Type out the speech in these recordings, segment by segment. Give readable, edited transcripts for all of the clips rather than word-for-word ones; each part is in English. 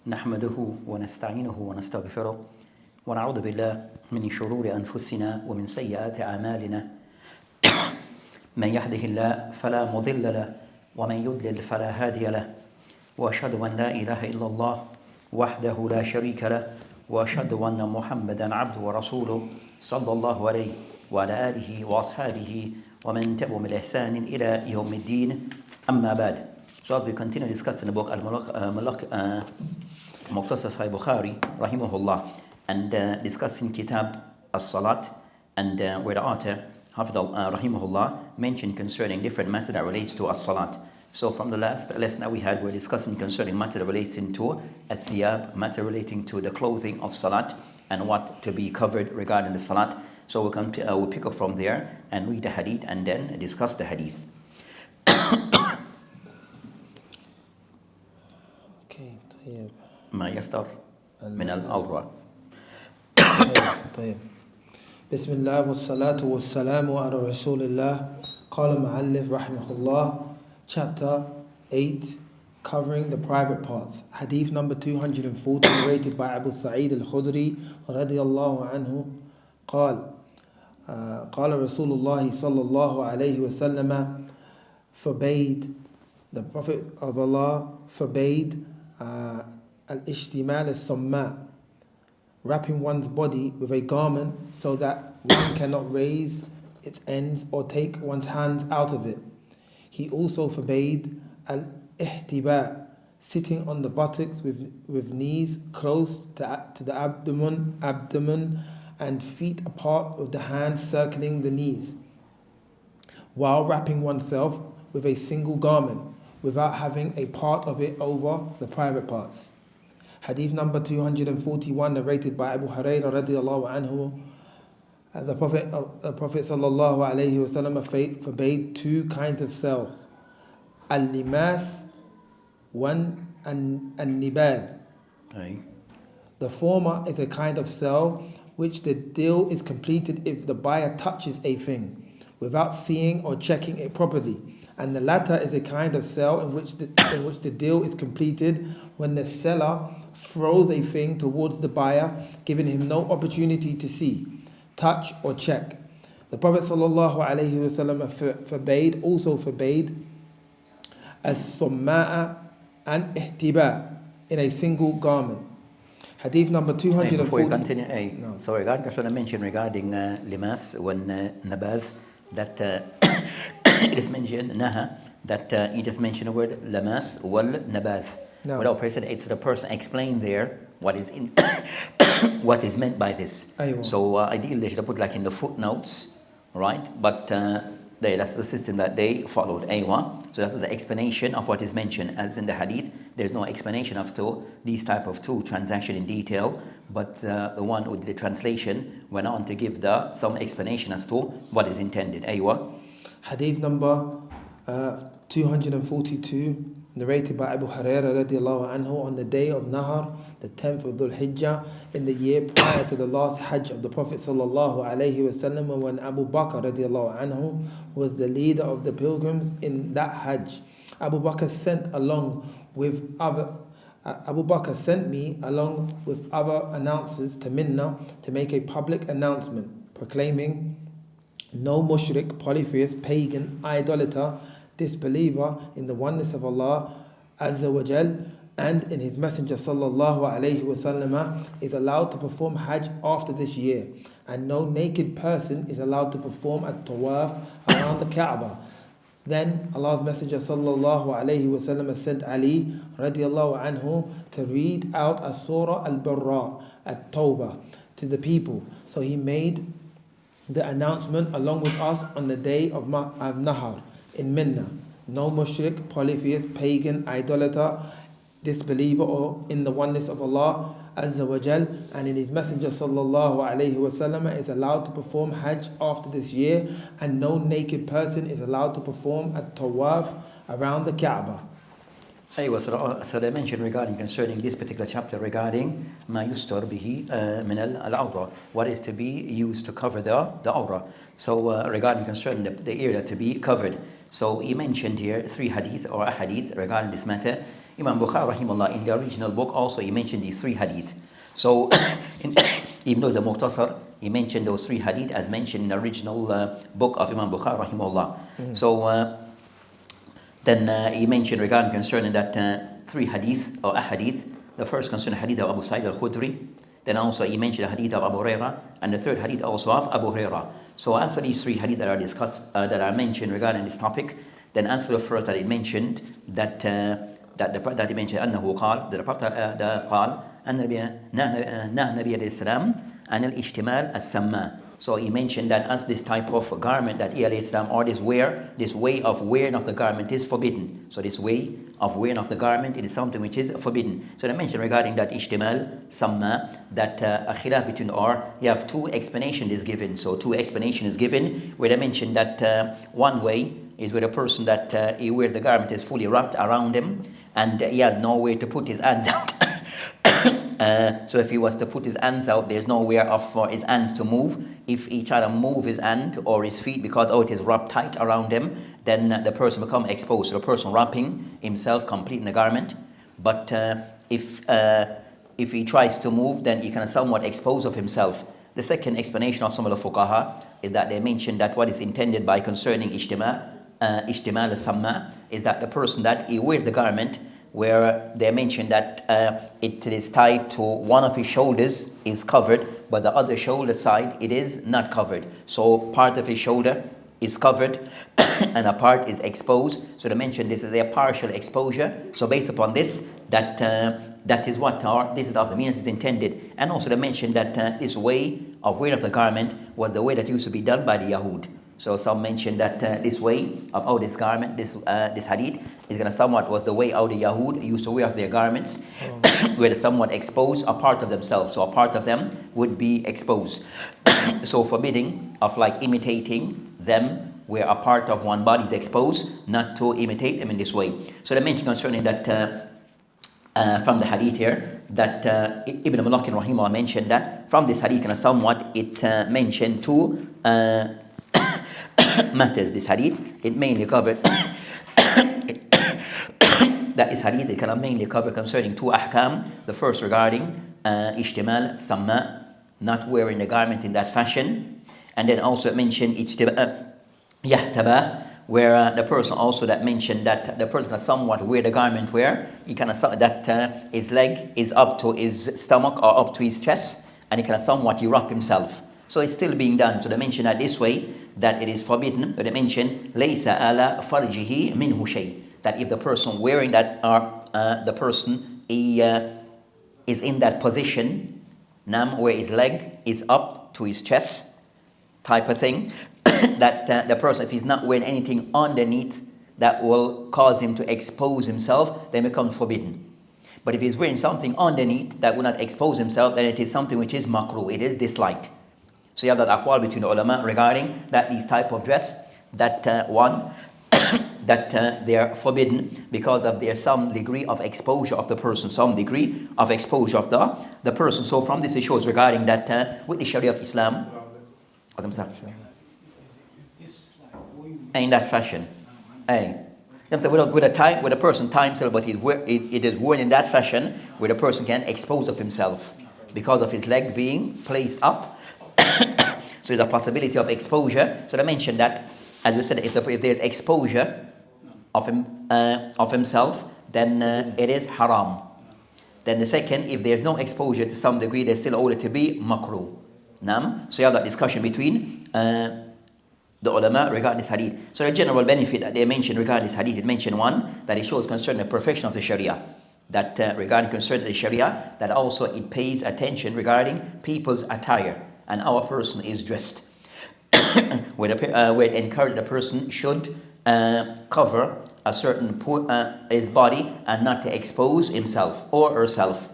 نحمده ونستعينه ونستغفره ونعوذ بالله من شرور أنفسنا ومن سيئات أعمالنا من يهده الله فلا مضل له ومن يضلل فلا هادي له وأشهد أن لا إله إلا الله وحده لا شريك له وأشهد أن محمدا عبده ورسوله صلى الله عليه وعلى آله وأصحابه ومن تبعهم بالإحسان إلى يوم الدين أما بعد. So as we continue discussing the book Al-Muqtasar Sahih rahimahullah, and discussing Kitab As-Salat, and where the author rahimahullah mentioned concerning different matter that relates to As-Salat. So from the last lesson that we had, we're discussing concerning matter relating to Al-Thiyab, matter relating to the clothing of Salat and what to be covered regarding the Salat. So we'll pick up from there and read the hadith and then discuss the hadith. طيب ما يستر من الأوراق. طيب بسم الله والصلاة والسلام على رسول الله. قال المؤلف رحمه الله. Chapter 8, covering the private parts. Hadith number 240, narrated by Abu Sa'id al-Khudri رضي الله عنه قال قال رسول الله صلى الله عليه وسلم forbade, the Prophet of Allah forbade al-ishtimal al-samma, wrapping one's body with a garment so that one cannot raise its ends or take one's hands out of it. He also forbade al-ihtiba, sitting on the buttocks with knees close to the abdomen and feet apart with the hands circling the knees, while wrapping oneself with a single garment without having a part of it over the private parts. Hadith number 241, narrated by Abu Hurairah radiallahu anhu. The Prophet sallallahu alayhi wasallam forbade two kinds of cells, al-limas one an-nibad. The former is a kind of cell which the deal is completed if the buyer touches a thing without seeing or checking it properly, and the latter is a kind of sale in which the deal is completed when the seller throws a thing towards the buyer, giving him no opportunity to see, touch or check. The Prophet ﷺ forbade as-samma'a and ihtiba, in a single garment. Hadith number 240. Before you continue, so regarding, I just want to mention regarding limas when nabaz, that it is mentioned naha, that you just mentioned the word lamas wal nabaz. No. Without person, it's the person explain there what is in what is meant by this. So ideally they should put like in the footnotes, right? But that's the system that they followed. So that's the explanation of what is mentioned. As in the hadith, there's no explanation of these type of two transactions in detail, but the one who did the translation went on to give some explanation as to what is intended. Hadith number 242, narrated by Abu Hurairah radiallahu anhu. On the day of Nahar, the 10th of Dhul Hijjah, in the year prior to the last Hajj of the Prophet sallallahu alaihi wasallam, when Abu Bakr radiallahu anhu was the leader of the pilgrims in that Hajj, Abu Bakr sent me along with other announcers to Minna to make a public announcement proclaiming, no mushrik, polytheist, pagan, idolater, disbeliever in the oneness of Allah Azza wa Jal and in His Messenger sallallahu alayhi wasallam is allowed to perform Hajj after this year, and no naked person is allowed to perform at-tawaf around the Kaaba. Then Allah's Messenger sallallahu alayhi wasallam sent Ali radiallahu anhu to read out a surah al-Barra, at-Tawbah, to the people. So he made the announcement along with us on the day of Nahar in Minna. No mushrik, polytheist, pagan, idolater, disbeliever or in the oneness of Allah Azza wa Jal and in His Messenger sallallahu alayhi wasallam is allowed to perform Hajj after this year, and no naked person is allowed to perform at-tawaf around the Kaaba. So they mentioned regarding concerning this particular chapter regarding ma yustar bihi min al-awra, what is to be used to cover the awra. So regarding concerning the area to be covered. So he mentioned here three hadith or a hadith regarding this matter. Imam Bukhari rahimahullah in the original book also he mentioned these 3 hadith. So even though the Muqtasar, he mentioned those 3 hadith as mentioned in the original book of Imam Bukhari rahimahullah. So then he mentioned regarding concerning that 3 hadith or ahadith. The first concerning hadith of Abu Sa'id al-Khudri. Then also he mentioned the hadith of Abu Hurairah, and the third hadith also of Abu Hurairah. So as for these 3 hadith that are discussed, that are mentioned regarding this topic, then as for the first that it mentioned that that he mentioned أنه قال, that the Prophet قال أن النبي عليه السلام عن الاجتمال السماء. So he mentioned that as this type of garment that Islam or this way of wearing of the garment is forbidden. So this way of wearing of the garment, it is something which is forbidden. So they mentioned regarding that ishtimal, samma, that a khilaf between you have 2 explanations is given. So 2 explanations is given where they mentioned that one way is where a person that he wears the garment is fully wrapped around him and he has no way to put his hands out. So if he was to put his hands out, there's nowhere for his hands to move. If he try to move his hand or his feet because it is wrapped tight around him, then the person become exposed. So the person wrapping himself complete in the garment. But if he tries to move, then he can somewhat expose of himself. The second explanation of some of the fuqaha is that they mentioned that what is intended by concerning ishtimal al-samma is that the person that he wears the garment, where they mentioned that it is tied to one of his shoulders is covered, but the other shoulder side it is not covered. So part of his shoulder is covered and a part is exposed. So they mentioned this is a partial exposure. So based upon this, that is what this is of the meaning is intended. And also they mentioned that this way of wearing of the garment was the way that used to be done by the Yahud. So some mentioned that this way of how this garment, this hadith, is going to somewhat was the way how the Yahud used to wear of their garments, where they somewhat expose a part of themselves. So a part of them would be exposed. So forbidding of like imitating them, where a part of one body is exposed, not to imitate them in this way. So they mentioned concerning that from the hadith here, that Ibn Mulakin rahimahullah mentioned that from this hadith and somewhat it mentioned 2 matters. This hadith, it mainly covered that is hadith, it can mainly cover concerning 2 ahkam. The first regarding ishtimal samma, not wearing the garment in that fashion, and then also it mentioned yahtaba, where the person also that mentioned that the person can somewhat wear the garment where he can that his leg is up to his stomach or up to his chest, and he can somewhat wrap himself. So it's still being done. So they mention that this way that it is forbidden. But they mention laysa ala farjihi minhu shay, that if the person wearing that the person is in that position where his leg is up to his chest type of thing, that the person, if he's not wearing anything underneath that will cause him to expose himself, then it becomes forbidden. But if he's wearing something underneath that will not expose himself, then it is something which is makruh, it is disliked. So you have that aqwal between the ulama regarding that these type of dress, that one, that they are forbidden because of there's some degree of exposure of the person, some degree of exposure of the person. So from this it shows regarding that with the Sharia of Islam, in that fashion, with a person tie himself, but it is worn in that fashion where the person can expose of himself because of his leg being placed up. So the possibility of exposure. So they mentioned that, as we said, if there's exposure of himself, then it is haram. Then the second, if there's no exposure to some degree, there's still ordered to be makruh. So you have that discussion between the ulama regarding this hadith. So the general benefit that they mentioned regarding this hadith, it mentioned one, that it shows concerning the perfection of the Sharia. That regarding concerning the Sharia, that also it pays attention regarding people's attire and how a person is dressed. where it encouraged the person should cover a certain his body and not to expose himself or herself.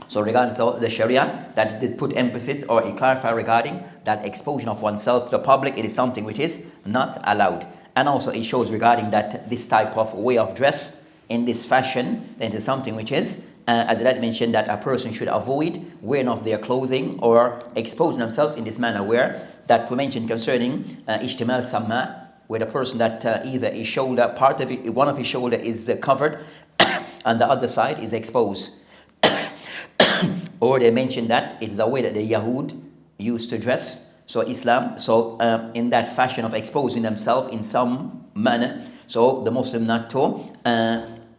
So regarding the Sharia, that did put emphasis or it clarified regarding that exposure of oneself to the public, it is something which is not allowed. And also it shows regarding that this type of way of dress in this fashion, then it is something which is, as I mentioned, that a person should avoid wearing of their clothing or exposing themselves in this manner, where that we mentioned concerning ishtimal samma, where the person that either his shoulder, part of it, one of his shoulder is covered, and the other side is exposed. Or they mentioned that it is the way that the Yahud used to dress. So Islam, in that fashion of exposing themselves in some manner, so the Muslim not to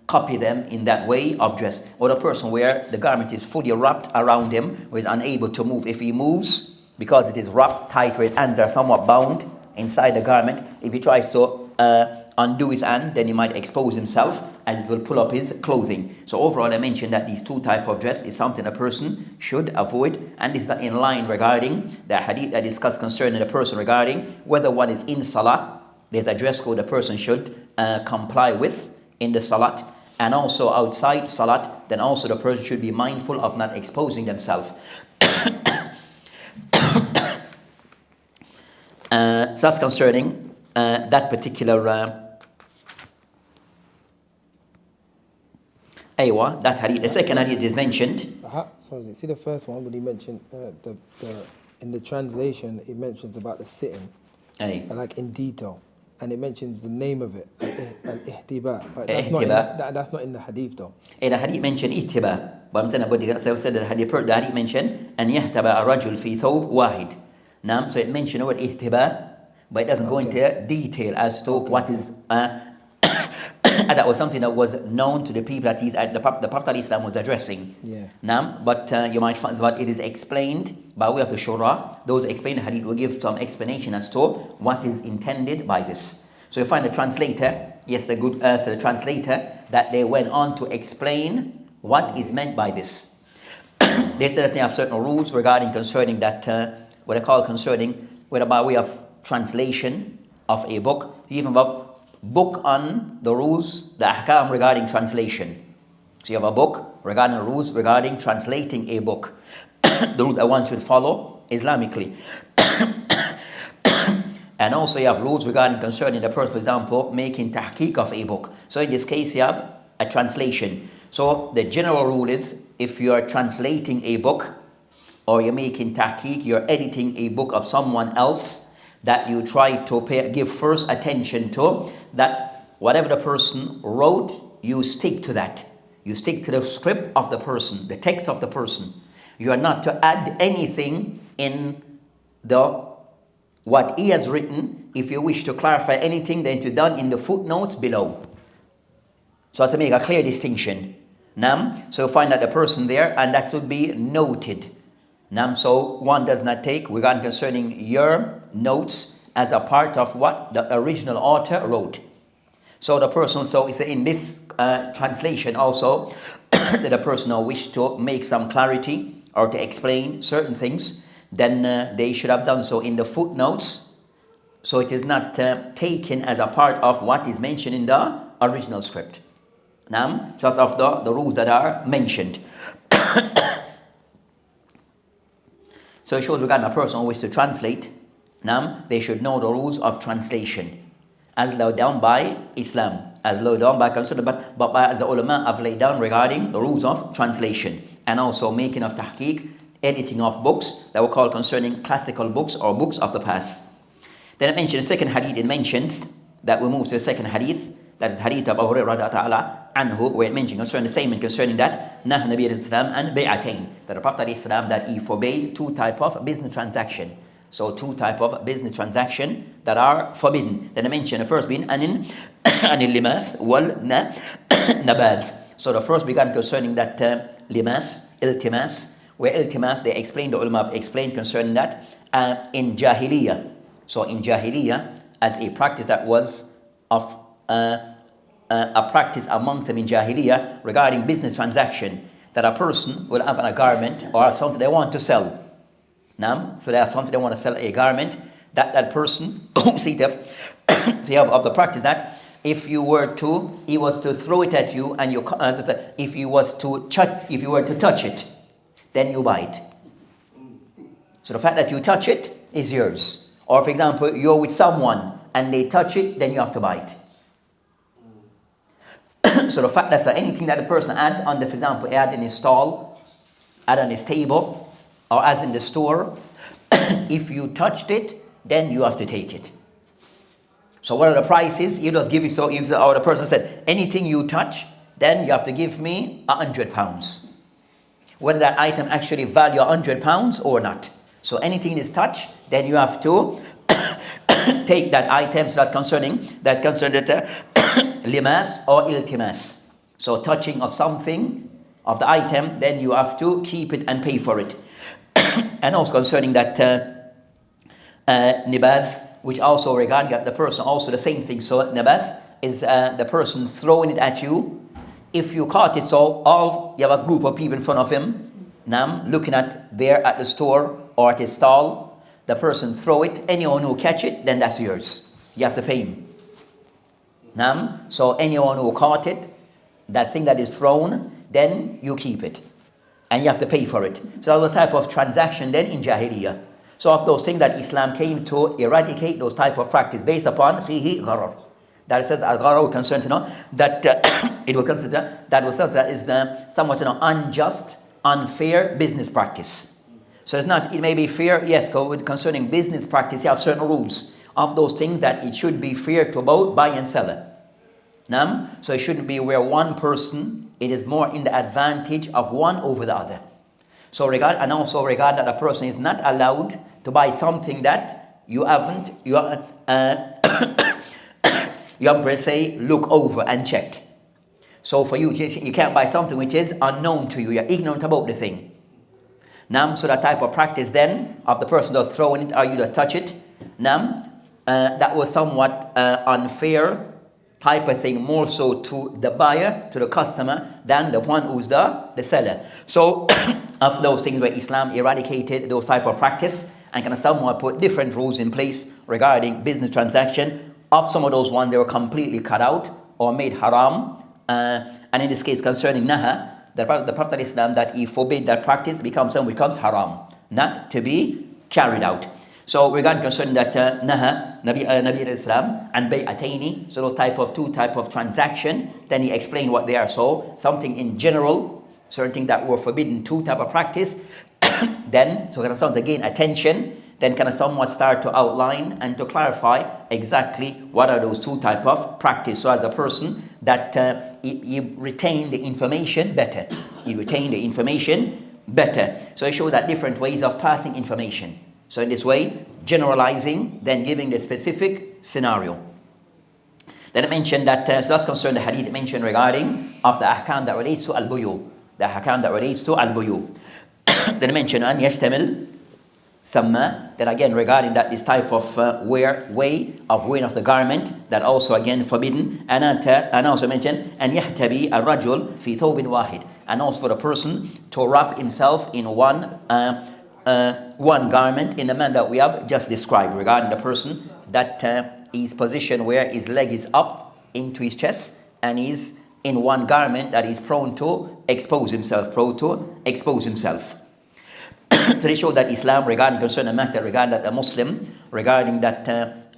copy them in that way of dress. Or the person where the garment is fully wrapped around him, who is unable to move. If he moves, because it is wrapped tight, where his hands are somewhat bound inside the garment, if he tries to undo his hand, then he might expose himself, and it will pull up his clothing. So overall, I mentioned that these two types of dress is something a person should avoid, and this is in line regarding the hadith that discussed concerning a person regarding whether one is in salah. There's a dress code a person should comply with in the salat, and also outside salat. Then also the person should be mindful of not exposing themselves. So that's concerning that particular that hadith. The second hadith is mentioned. Sorry, see the first one when he mentioned the in the translation it mentions about the sitting, like in detail, and it mentions the name of it, al-ihtiba, but that's not in the hadith though. The hadith mentioned ihtiba, but I'm saying about the hadith mentioned an yahtaba ar-rajul fi thawb wahid. So it mentioned the word ihtiba, but it doesn't go into detail as to what is. That was something that was known to the people that the Prophet Islam was addressing. But you might find that it is explained by way of the shura. Those who explain the hadith will give some explanation as to what is intended by this. So you find the translator, the translator, that they went on to explain what is meant by this. They said that they have certain rules regarding concerning that, what they call concerning, whether by way of translation of a book, even of book on the rules, the ahkam regarding translation. So you have a book regarding the rules regarding translating a book. The rules that one should follow Islamically. And also you have rules regarding concerning the person, for example, making tahqiq of a book. So in this case you have a translation. So the general rule is, if you are translating a book, or you're making tahqiq, you're editing a book of someone else, that you try to give first attention to, that whatever the person wrote, you stick to that. You stick to the script of the person, the text of the person. You are not to add anything in what he has written. If you wish to clarify anything, then to done in the footnotes below. So to make a clear distinction. So find that the person there, and that should be noted. So one does not take regarding concerning your notes as a part of what the original author wrote. So the person, so it's in this translation also that the person who wish to make some clarity or to explain certain things, then they should have done so in the footnotes. So it is not taken as a part of what is mentioned in the original script. Just of the rules that are mentioned. So it shows regarding a person who wishes to translate, they should know the rules of translation as laid down by Islam, as laid down by considered, but by as the ulama have laid down regarding the rules of translation, and also making of tahqiq, editing of books that were called concerning classical books or books of the past. Then it mentions the second hadith. It mentions that we move to the second hadith. That is hadith of Abu Hurairah ta'ala anhu, where it mentions concerning the same and concerning that Nahi Nabi al-Islam and bay'atain, that the Prophet al-Islam that he forbade two type of business transaction. So two type of business transaction that are forbidden. Then I mentioned the first being anil limas wal nabad. So the first began concerning that limas, iltimas, where iltimas, they explained, the ulama have explained concerning that in Jahiliyyah. So in Jahiliyyah, as a practice that was of a practice amongst them in Jahiliyyah regarding business transaction, that a person will have a garment or have something they want to sell. So they have something they want to sell, a garment, that person, so you have of the practice that if he was to throw it at you, and if you were to touch it, then you buy it. So the fact that you touch it is yours. Or for example, you're with someone and they touch it, then you have to buy it. So the fact that anything that the person had on the, for example, he had in his stall, had on his table, or as in the store, if you touched it, then you have to take it. So what are the prices? You just give it, or the person said, anything you touch, then you have to give me £100. Whether that item actually value £100 or not. So anything is touched, then you have to take that item that's concerned limas or iltimas. So touching of something, of the item, then you have to keep it and pay for it. And also concerning that nibath, which also regard the person, also the same thing. So nibath is the person throwing it at you. If you caught it, so you have a group of people in front of him, looking at there at the store or at his stall, the person throw it, anyone who catch it, then that's yours. You have to pay him. So anyone who caught it, that thing that is thrown, then you keep it. And you have to pay for it. So that's the type of transaction then in Jahiliyyah. So of those things that Islam came to eradicate, those type of practice based upon fihi gharar. That is al-gharar concerned, that it will consider that was something that is somewhat unjust, unfair business practice. So it's not, it may be fair, yes, concerning business practice, you have certain rules of those things that it should be fair to both buyer and seller. So it shouldn't be where one person, it is more in the advantage of one over the other. So regard that a person is not allowed to buy something that you haven't per se look over and check. So for you can't buy something which is unknown to you. You're ignorant about the thing. So that type of practice then of the person just throwing it or you just touch it, that was somewhat unfair type of thing, more so to the buyer, to the customer, than the one who's the seller. So of those things where Islam eradicated those type of practice and kind of somewhat put different rules in place regarding business transaction. Of some of those ones, they were completely cut out or made haram. And in this case, concerning naha, the Prophet Islam, that he forbade that practice becomes haram, not to be carried out. So regarding concerning that naha, Nabi Islam, and bay'ataini, so those two type of transaction, then he explained what they are. So something in general, certain things that were forbidden, two type of practice, then, so kind of something to gain attention, then kind of somewhat start to outline and to clarify exactly what are those two type of practice. So as the person that you retain the information better. You retain the information better. So it shows that different ways of passing information. So in this way, generalizing, then giving the specific scenario. Then I mentioned that, so that's concerned the hadith mentioned regarding of the ahkam that relates to al-buyu. The ahkam that relates to al-buyu. Then I mentioned an yashtamil Samma, then again regarding that this type of way of wearing of the garment, that also again forbidden. And also mentioned and yahtabi ar-rajul fi thawbin wahid, and also for the person to wrap himself in one garment in the manner that we have just described, regarding the person that his position where his leg is up into his chest and is in one garment that is prone to expose himself. So they show that Islam regarding concerning matter, regarding that a Muslim, regarding that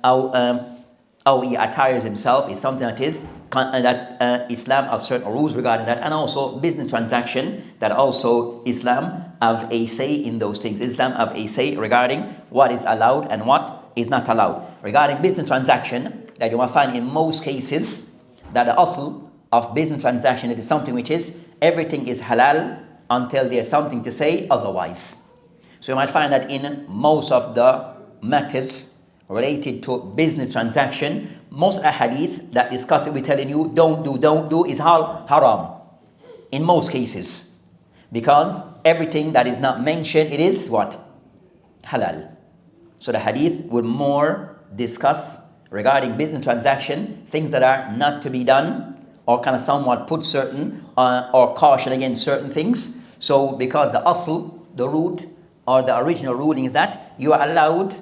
how he attires himself is something that is that Islam have certain rules regarding that, and also business transaction, that also Islam have a say in those things. Islam have a say regarding what is allowed and what is not allowed. Regarding business transaction, that you will find in most cases that the asl of business transaction, it is something which is everything is halal until there's something to say otherwise. So you might find that in most of the matters related to business transaction, most hadith that discuss it, we're telling you don't do is haram in most cases, because everything that is not mentioned, it is what? Halal. So the hadith would more discuss regarding business transaction things that are not to be done, or kind of somewhat put certain or caution against certain things. So because the asl, the root or the original ruling is that you are allowed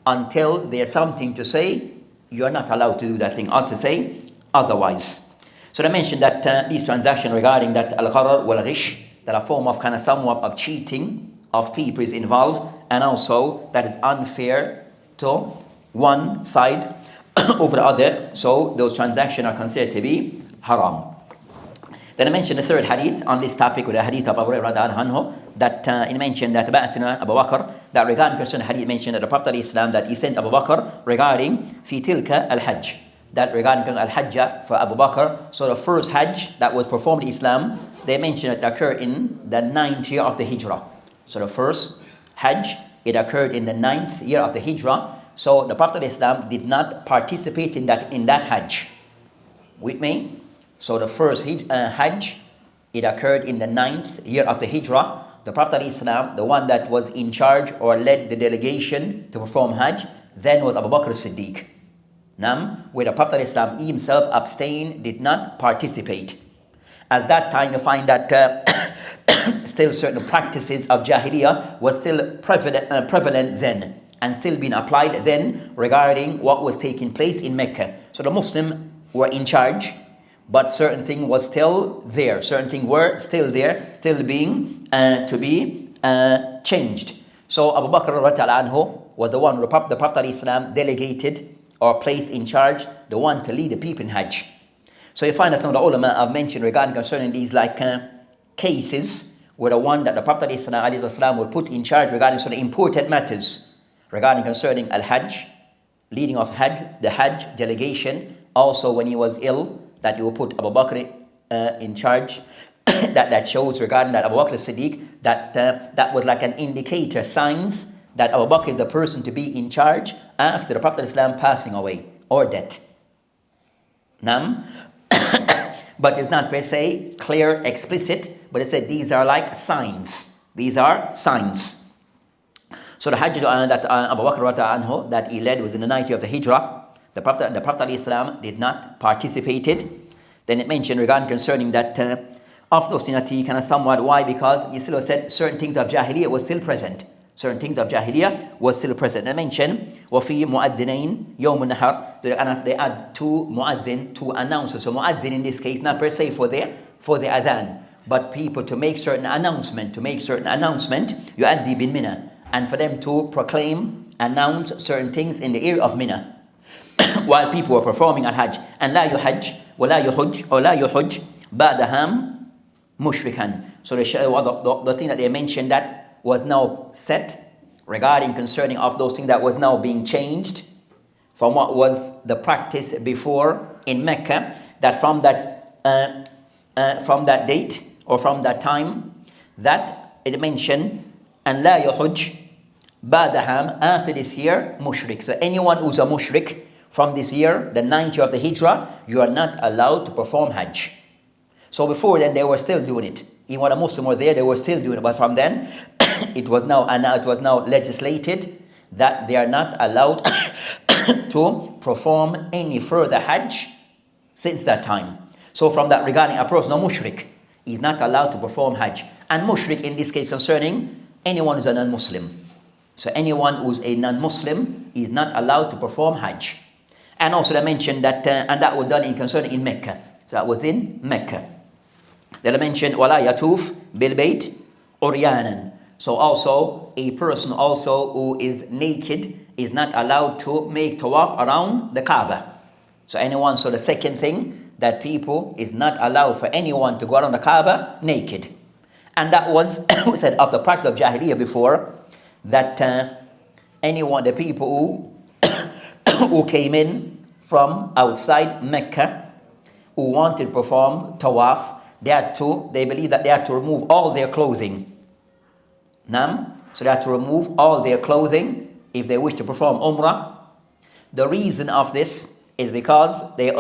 until there's something to say, you are not allowed to do that thing or to say otherwise. So they mentioned that these transactions regarding that al-gharar wal-ghish, that a form of kind of somewhat of cheating of people is involved, and also that is unfair to one side over the other. So those transactions are considered to be haram. Then I mentioned the third hadith on this topic, with the hadith of Abu Hurairah that he mentioned that Abu Bakr, that regarding concerning hadith mentioned that the Prophet Islam, that he sent Abu Bakr regarding fi tilka al-hajj, that regarding Al-Hajj for Abu Bakr, so the first Hajj that was performed in Islam, they mentioned it occurred in the 9th year of the Hijrah. So the first Hajj, it occurred in the 9th year of the Hijrah. So the Prophet of Islam did not participate in that Hajj. With me? So the first Hajj, it occurred in the 9th year of the Hijrah. The Prophet of Islam, the one that was in charge or led the delegation to perform Hajj, then was Abu Bakr as-Siddiq. Where the Prophet of Islam himself abstained, did not participate. At that time, you find that still certain practices of Jahiliyyah was still prevalent then, and still being applied then regarding what was taking place in Mecca. So the Muslims were in charge, but certain things was still there. Certain things were still there, still being to be changed. So Abu Bakr radhiyallahu anhu was the one the Prophet of Islam delegated or placed in charge, the one to lead the people in Hajj. So you find that some of the ulama have mentioned regarding concerning these cases where the one that the Prophet of Islam will put in charge regarding certain important matters regarding concerning Al-Hajj, leading of Hajj, the Hajj delegation. Also when he was ill, that he will put Abu Bakr in charge. that shows regarding that Abu Bakr as-Siddiq, that was like an indicator, signs that Abu Bakr is the person to be in charge after the Prophet of Islam passing away or death. But it's not per se clear, explicit, but it said these are like signs. These are signs. So the Hajj that Abu Bakr anhu, that he led was in the 9th year of the Hijrah. The Prophet of Islam did not participated. Then it mentioned regarding concerning that of those things that he kind of somewhat, why? Because he still said certain things of Jahiliyyah was still present. Certain things of Jahiliyyah was still present. I mentioned وَفِي مُؤَذِّنَيْن يَوْمُ النَّحَرِ. They add two mu'adhin, two announcers. So mu'adhin in this case, not per se for the adhan, but people to make certain announcement, يُؤَدِّي بِالْمِنَى, and for them to proclaim, announce certain things in the area of Mina while people were performing al-Hajj. And لا يحج ولا يحج or لا يحج بعدهم مشركا. So the thing that they mentioned that was now set regarding concerning of those things that was now being changed from what was the practice before in Mecca, that from that date or from that time, that it mentioned and la yuhujj badaham, after this year, mushrik. So anyone who's a mushrik from this year, the 9th year of the Hijrah, you are not allowed to perform Hajj. So before then they were still doing it. Even when a Muslim were there, they were still doing it. But from then, it was now legislated that they are not allowed to perform any further Hajj since that time. So from that regarding a person, no mushrik, is not allowed to perform Hajj. And mushrik in this case concerning anyone who's a non-Muslim. So anyone who's a non-Muslim is not allowed to perform Hajj. And also they mentioned that, and that was done in Mecca. So that was in Mecca. They mentioned وَلَا يَتُوفْ بِالْبَيْتِ عُرْيَانًا. So also a person also who is naked is not allowed to make tawaf around the Kaaba. So the second thing, that people is not allowed for anyone to go around the Kaaba naked. And that was we said of the practice of Jahiliyyah before, that the people who came in from outside Mecca who wanted to perform tawaf, they believe that they had to remove all their clothing. So they had to remove all their clothing if they wish to perform Umrah. The reason of this is because they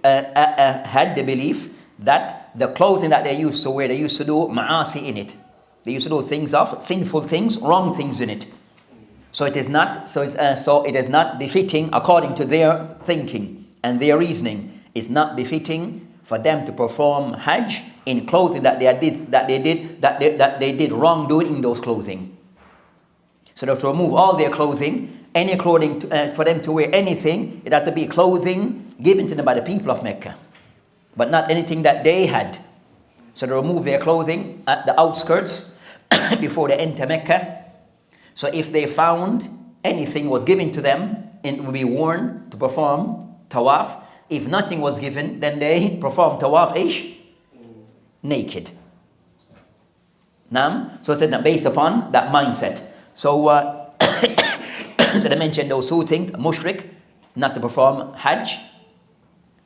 had the belief that the clothing that they used to wear, they used to do ma'asi in it. They used to do things of sinful things, wrong things in it. So it is not befitting, according to their thinking and their reasoning, it's not befitting for them to perform Hajj in clothing that they did wrongdoing in those clothing. So they have to remove all their clothing, any clothing for them to wear anything. It has to be clothing given to them by the people of Mecca, but not anything that they had. So they remove their clothing at the outskirts before they enter Mecca. So if they found anything was given to them, it would be worn to perform tawaf. If nothing was given, then they perform tawaf naked. So it's based upon that mindset. So so they mentioned those two things: mushrik, not to perform Hajj,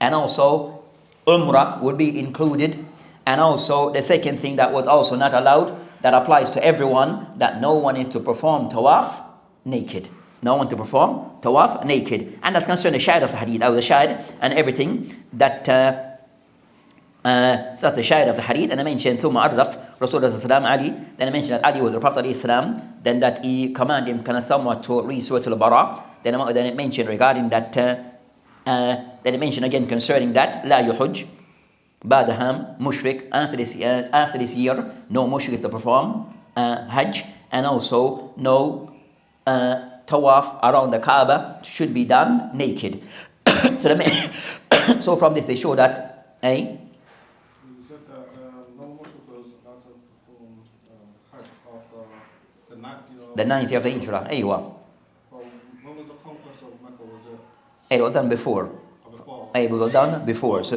And also Umrah would be included. And also the second thing that was also not allowed, that applies to everyone, that no one is to perform tawaf naked. No one to perform tawaf naked. And that's concerning the shahid of the hadith. That was the shahid and everything that so that's the shahid of the hadith. And I mentioned ثم أردف Rasulullah Ali. Then I mentioned that Ali was the Prophet Islam. Then that he commanded him kind of somewhat to read Surah Al-Bara. Then it mentioned regarding that. Then it mentioned again concerning that لا يحج بعدهم mushrik. After this year, no mushrik is to perform Hajj, and also no tawaf around the Kaaba should be done naked. So from this they show that You said that no mushrik was allowed to perform Hajj after the 90th of the Hijrah. Well, when was the conquest of Mecca? Was it? It was done before. It was done before. So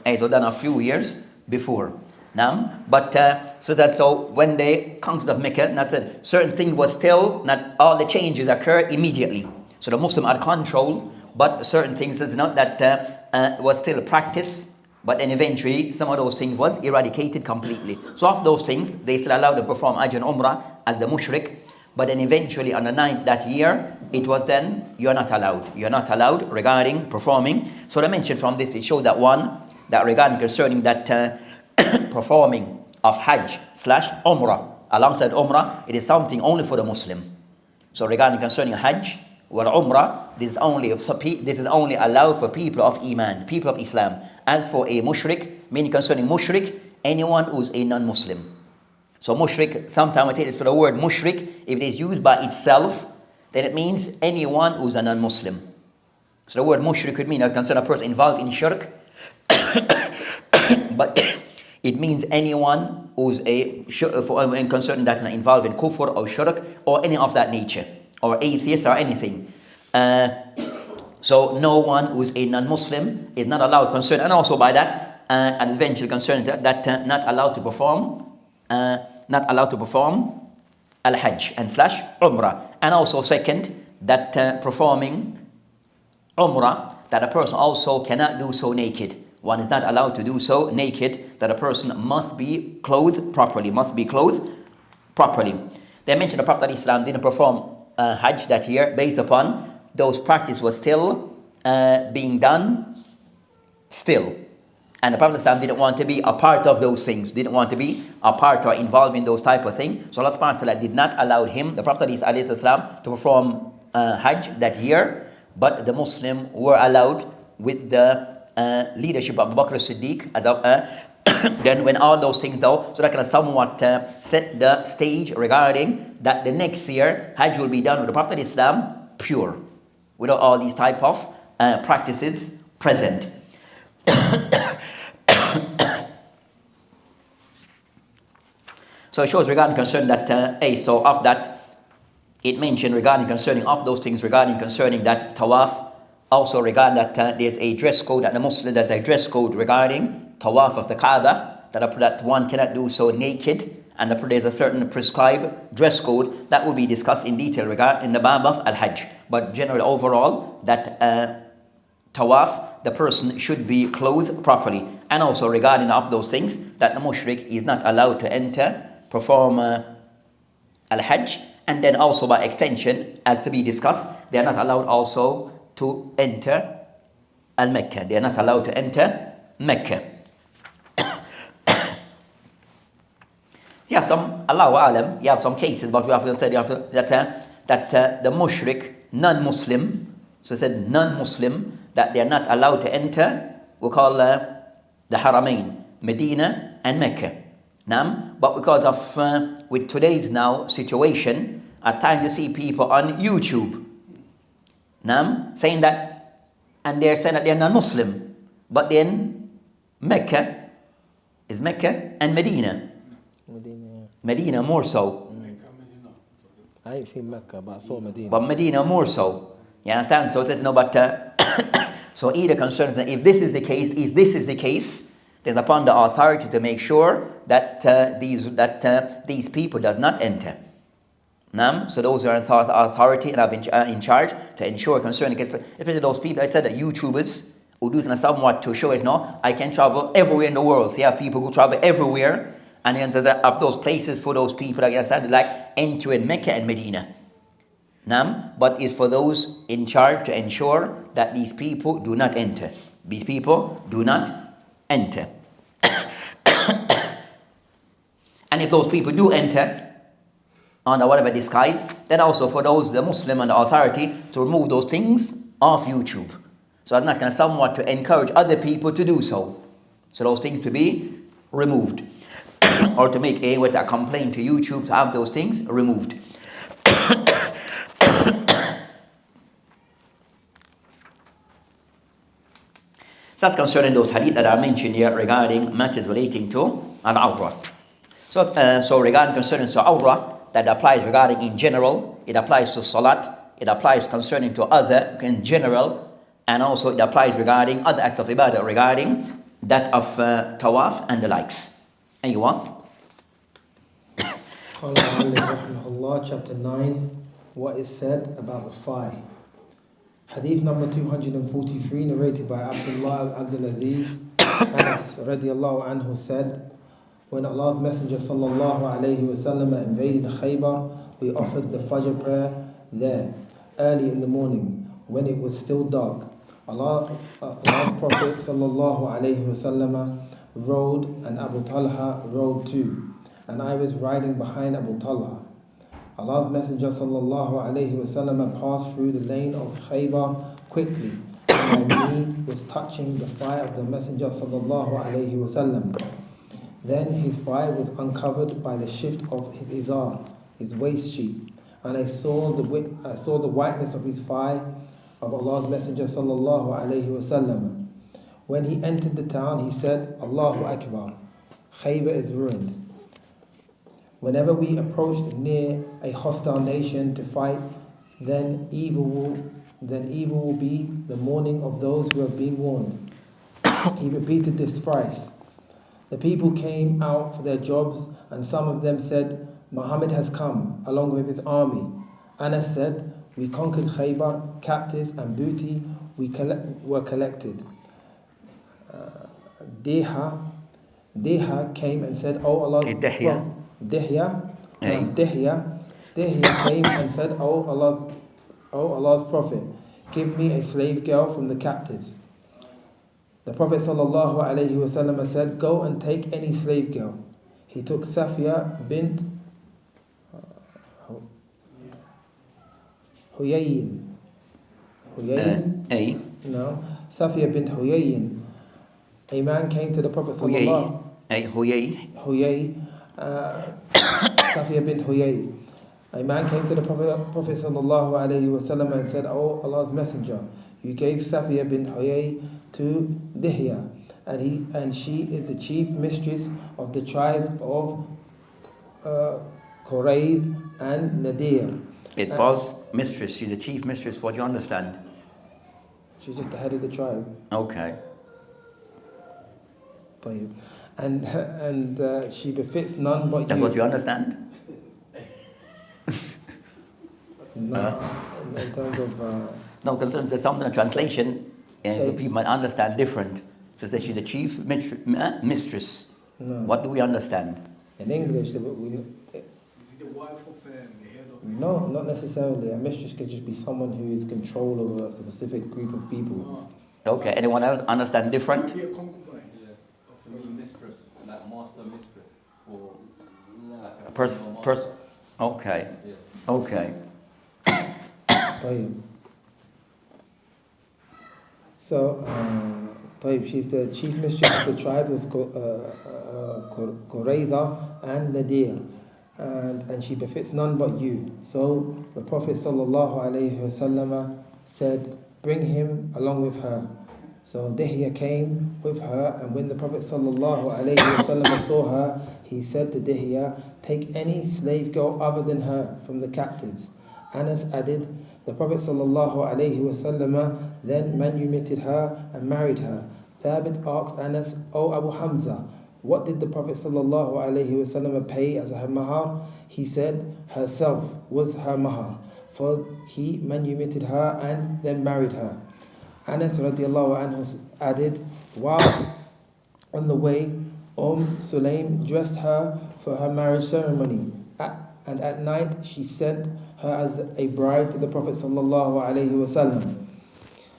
it was done a few years before. But so that's so when they conquered of Mecca, that's it. Certain things was still not all the changes occur immediately. So the Muslim had control, but certain things is not that was still practiced. But then eventually some of those things was eradicated completely. So of those things they still allowed to perform Hajj and Umrah as the mushrik. But then eventually on the 9th that year, it was then you're not allowed. You're not allowed regarding performing. So I mentioned from this, it showed that one, that regarding concerning that performing of Hajj / Umrah. Alongside Umrah, it is something only for the Muslim. So regarding concerning Hajj or Umrah, this is only allowed for people of Iman, people of Islam. As for a mushrik, meaning concerning mushrik, anyone who's a non-Muslim. So mushrik, sometimes I take this to the word mushrik, if it is used by itself, then it means anyone who's a non-Muslim. So the word mushrik could mean a concerned person involved in shirk, but it means anyone who's concerned that's not involved in kufr or shirk or any of that nature, or atheist or anything. So no one who's a non-Muslim is not allowed concerned, and also by that, and eventually concerned that not allowed to perform al-Hajj and / Umrah. And also second, that performing Umrah, that a person also cannot do so naked. One is not allowed to do so naked, that a person must be clothed properly, They mentioned the Prophet Islam didn't perform Hajj that year based upon those practice was still being done still. And the Prophet ﷺ didn't want to be a part of those things, didn't want to be a part or involved in those type of things. So Allah subhanahu wa ta'ala did not allow him, the Prophet ﷺ, to perform Hajj that year. But the Muslim were allowed with the leadership of Abu Bakr as-Siddiq. Then when all those things though, so that can somewhat set the stage regarding that the next year Hajj will be done with the Prophet ﷺ pure, without all these type of practices present. So it shows regarding concern that so of that it mentioned regarding concerning of those things regarding concerning that tawaf, also regarding that there's a dress code that the Muslim, there's a dress code regarding tawaf of the Kaaba, that one cannot do so naked, and there's a certain prescribed dress code that will be discussed in detail in the bab of al-Hajj. But generally overall, that tawaf, the person should be clothed properly. And also regarding of those things, that the mushrik is not allowed to enter, perform al-Hajj, and then also by extension, as to be discussed, they are not allowed also to enter al-Mecca. They are not allowed to enter Mecca. You have some, Allahu Alam, you have some cases, but we have to say that the mushrik, non-Muslim, so it said non-Muslim, that they are not allowed to enter, we call the Haramain, Medina and Mecca. But because of, with today's now situation, at times you see people on YouTube, saying that, and they're saying that they're non-Muslim, but then Mecca is Mecca and Medina. Medina more so. I ain't seen Mecca, but I saw Medina. But Medina more so. You understand? So it's no, but so either concerns that if this is the case, then upon the authority to make sure that these people does not enter. So those are authority and are in charge to ensure concerning, especially those people. I said that YouTubers Udutna somewhat to show it, no, I can travel everywhere in the world. So you have people who travel everywhere, and then of those places for those people, like I said, like entering Mecca and Medina. But it's for those in charge to ensure that these people do not enter. These people do not enter. And if those people do enter under whatever disguise, then also for those, the Muslim and the authority, to remove those things off YouTube. So I'm not going to somewhat to encourage other people to do so. So those things to be removed. Or to make a complaint to YouTube to have those things removed. So that's concerning those hadith that are mentioned here regarding matters relating to al-awrah. So regarding concerning to awrah, that applies regarding in general, it applies to salat, it applies concerning to other in general, and also it applies regarding other acts of ibadah, regarding that of tawaf and the likes. And you want? Chapter 9, what is said about the thigh. Hadith number 243, narrated by Abdullah Abdul Aziz Anas radiallahu anhu said, when Allah's Messenger sallallahu alayhi wasallam invaded Khaybar, we offered the Fajr prayer there early in the morning when it was still dark. Allah's Prophet sallallahu alayhi wasallam rode and Abu Talha rode too, and I was riding behind Abu Talha. Allah's Messenger sallallahu alayhi wasallam passed through the lane of Khaybar quickly, and my knee was touching the thigh of the Messenger sallallahu alayhi wasallam. Then his thigh was uncovered by the shift of his izar, his waist sheet, and I saw the whiteness of his thigh of Allah's Messenger sallallahu alayhi wasallam. When he entered the town, he said, Allahu Akbar, Khaybar is ruined. Whenever we approached near a hostile nation to fight, then evil will be the mourning of those who have been warned. He repeated this thrice. The people came out for their jobs, and some of them said, Muhammad has come along with his army. Anas said, we conquered Khaybar, captives and booty were collected. Deha came and said, Oh Allah's Dihya came and said, Oh Allah's Prophet, give me a slave girl from the captives. The Prophet sallallahu alaihi wasallam said, go and take any slave girl. He took Safiya bint Huyayin. No, Safiya bint Huyayin. A man came to the Prophet sallallahu Safiya bint Huyay. A man came to the Prophet sallallahu alaihi wasallam and said, Oh Allah's Messenger, you gave Safiya bint Huyay to Dihya, and she is the chief mistress of the tribes of Qurayd and Nadir. It was mistress, she's the chief mistress, what do you understand? She's just the head of the tribe. Okay. And she befits none but you. That's what you understand? No, in terms of... no, concerns there's something in translation, and people might understand different. So that she's the chief mistress. No. What do we understand? In English, Is it the wife of the head of... No, not necessarily. A mistress could just be someone who is control over a specific group of people. Okay, anyone else understand different? Maybe a concubine. Yeah, to me, mistress, like master mistress, or Okay. Yeah. Okay. So, she's the chief mistress of the tribe of Qurayza and Nadir, and she befits none but you. So the Prophet ﷺ said, bring him along with her. So Dihya came with her, and when the Prophet ﷺ saw her, he said to Dihya, take any slave girl other than her from the captives. Anas added, the Prophet ﷺ then manumitted her and married her. Thabit asked Anas, O Abu Hamza, what did the Prophet ﷺ pay as her mahar? He said, herself was her mahar, for he manumitted her and then married her. Anas radiallahu anhu added, while on the way, Sulaim dressed her for her marriage ceremony, and at night she sent her as a bride to the Prophet sallallahu alaihi wasallam.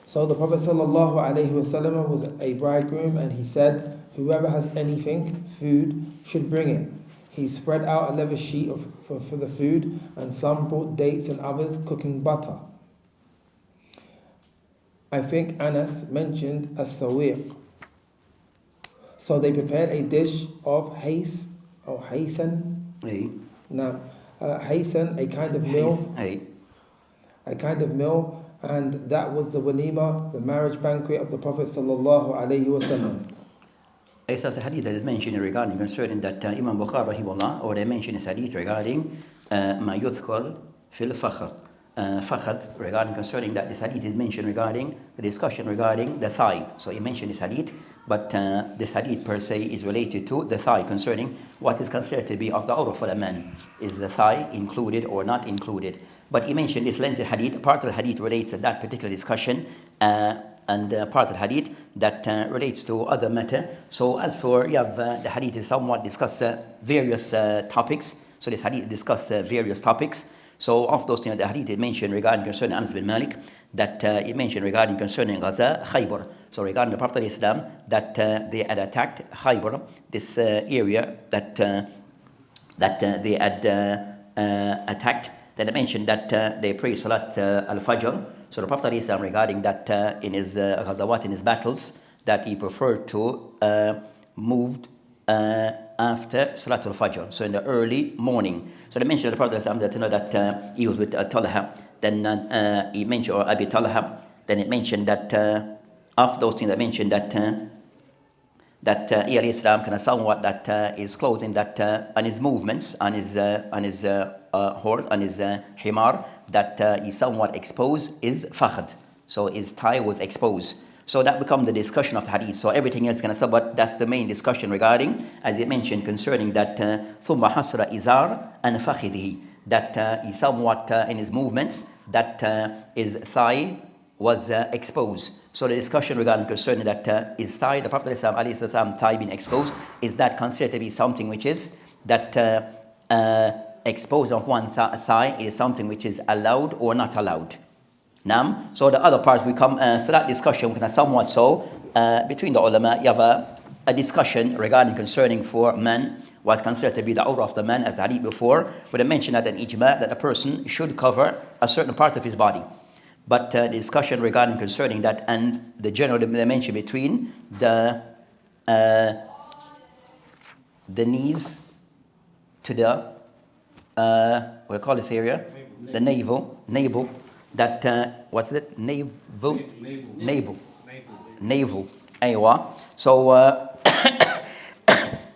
So the Prophet sallallahu alaihi wasallam was a bridegroom, and he said, whoever has anything, food, should bring it. He spread out a leather sheet for the food, and some brought dates and others cooking butter. I think Anas mentioned as-sawiq. So they prepared a dish of hais or haysan. Now, haysan, a kind of meal. A kind of meal, and that was the walima, the marriage banquet of the Prophet sallallahu alaihi wasallam. It's a hadith that is mentioned regarding concerning that Imam Bukhari rahimahullah, or they mention this hadith regarding ma yudhkar fil fakhr. Fakhad, regarding concerning that this hadith is mentioned regarding the discussion regarding the thigh. So he mentioned this hadith, but this hadith per se is related to the thigh, concerning what is considered to be of the awrah for the man. Is the thigh included or not included? But he mentioned this lengthy hadith. Part of the hadith relates to that particular discussion, and part of the hadith that relates to other matter. So as for the hadith is somewhat discuss various topics. So this hadith discuss various topics. So of those things, the hadith is mentioned regarding concerning Anas bin Malik, that it mentioned regarding concerning Gaza Khaybar. So regarding the Prophet of Islam, that they had attacked Khaybar, this area that they had attacked. Then it mentioned that they pray Salat al-Fajr. So the Prophet of Islam, regarding that in his Ghazawat, in his battles, that he preferred to moved after Salat al-Fajr, so in the early morning. So they mentioned the Prophet that that he was with Talha. Then he mentioned, or Abi Talha. Then it mentioned that after those things, I mentioned that he Islam kind of somewhat that his clothing, that and his movements, on his horse, on his himar, that he somewhat exposed is fakhd. So his thigh was exposed. So that becomes the discussion of the hadith. So everything else kind of, but that's the main discussion regarding, as it mentioned, concerning that thumma hasra izar and fakhidihi, that he somewhat in his movements, that his thigh was exposed. So the discussion regarding concerning that his thigh, the Prophet ﷺ thigh being exposed, is that considered to be something which is that exposed of one thigh is something which is allowed or not allowed. So the other parts we come, so that discussion kind of somewhat so between the ulama, you have a discussion regarding concerning for men, what's considered to be the awrah of the man, as the hadith before, where they mentioned that an ijma, that a person should cover a certain part of his body. But the discussion regarding concerning that, and the general dimension between the knees to the what do you call this area? The navel, that what's it? Navel. Aywa. So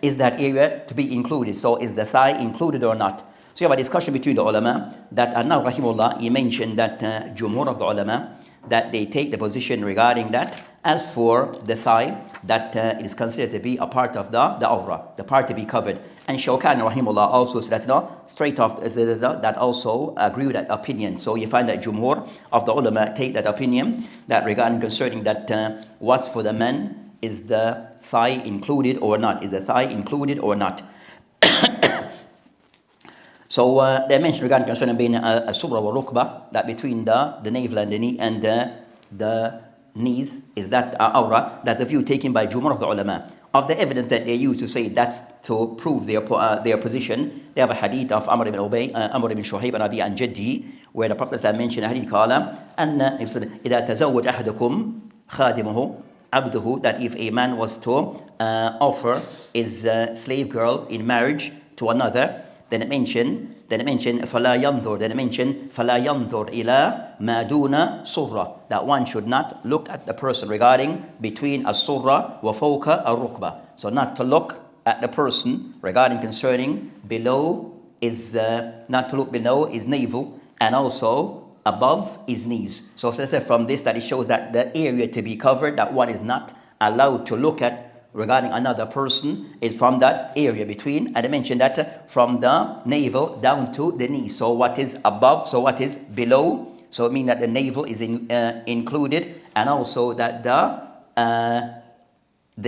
is that area to be included? So is the thigh included or not? So you have a discussion between the ulama that Anna rahimullah, he mentioned that jumhur of the ulama, that they take the position regarding that. As for the thigh, that it is considered to be a part of the awrah, the part to be covered. And Shawkani rahimullah also said that straight off that also agree with that opinion. So you find that jumhur of the ulama take that opinion, that regarding concerning that what's for the men, is the thigh included or not? Is the thigh included or not? So they mentioned regarding concerning being a subra wa rukba, that between the navel and the knee and the knees, is that awrah. That's the view taken by jumhur of the ulama. Of the evidence that they use to say that's to prove their position, they have a hadith of Amr ibn Shuhayb and Abi an Jaddi, where the Prophet mentioned a hadith qala anna idha tazawwaj ahadukum khadimuhu abduhu, that if a man was to offer his slave girl in marriage to another, then it mentioned فَلَا يَنْظُرْ, then it mentioned فَلَا يَنْظُرْ إِلَى مَا دُونَ صُرَّةٍ, that one should not look at the person regarding between as-surra وَفَوْكَ الرُّكْبَةِ. So not to look at the person regarding concerning below is, not to look below his navel and also above his knees. So let's say from this that it shows that the area to be covered, that one is not allowed to look at regarding another person, is from that area between, and I mentioned that from the navel down to the knee. So what is above, so what is below So it means that the navel is included, and also that the